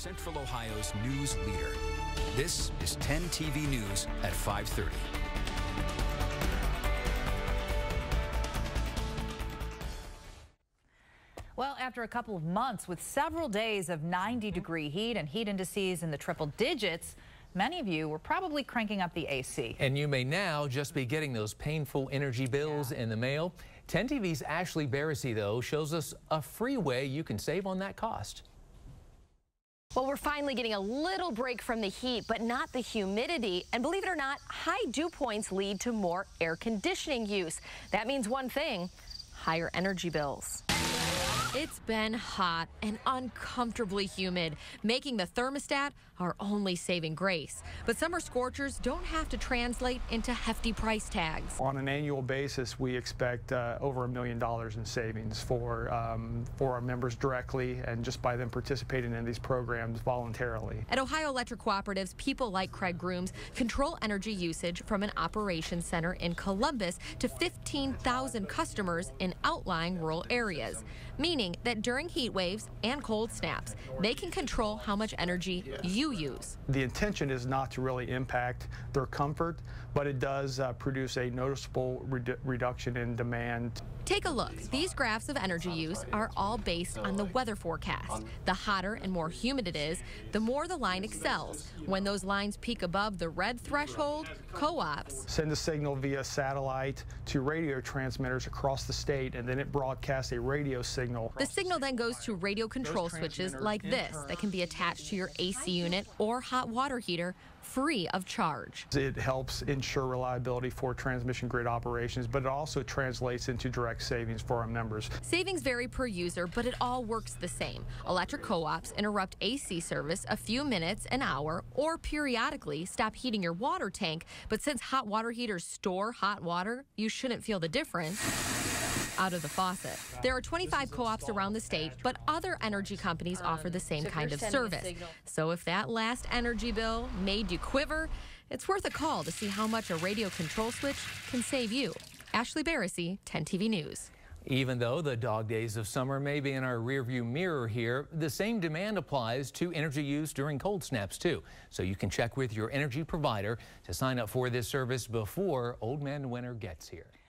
Central Ohio's news leader. This is 10 TV News at 5:30. Well, after a couple of months with several days of 90-degree heat and heat indices in the triple digits, many of you were probably cranking up the AC. And you may now just be getting those painful energy bills in the mail. 10 TV's Ashley Barrissey, though, shows us a free way you can save on that cost. Well, we're finally getting a little break from the heat, but not the humidity. And believe it or not, high dew points lead to more air conditioning use. That means one thing: higher energy bills. It's been hot and uncomfortably humid, making the thermostat our only saving grace. But summer scorchers don't have to translate into hefty price tags. On an annual basis, we expect over $1 million in savings for our members directly and just by them participating in these programs voluntarily. At Ohio Electric Cooperatives, people like Craig Grooms control energy usage from an operations center in Columbus to 15,000 customers in outlying rural areas, meaning that during heat waves and cold snaps, they can control how much energy you use. The intention is not to really impact their comfort, but it does produce a noticeable reduction in demand. Take a look. These graphs of energy use are all based on the weather forecast. The hotter and more humid it is, the more the line excels. When those lines peak above the red threshold, co-ops send a signal via satellite to radio transmitters across the state, and then it broadcasts a radio signal. The signal then goes to radio control switches like this that can be attached to your AC unit or hot water heater free of charge. It helps ensure reliability for transmission grid operations, but it also translates into direct savings for our members. Savings vary per user, but it all works the same. Electric co-ops interrupt AC service a few minutes, an hour, or periodically stop heating your water tank. But since hot water heaters store hot water, you shouldn't feel the difference out of the faucet. There are 25 co-ops around the state, but other energy companies offer the same kind of service. So if that last energy bill made you quiver, it's worth a call to see how much a radio control switch can save you. Ashley Barrissey, 10 TV News. Even though the dog days of summer may be in our rearview mirror here, the same demand applies to energy use during cold snaps too. So you can check with your energy provider to sign up for this service before Old Man Winter gets here.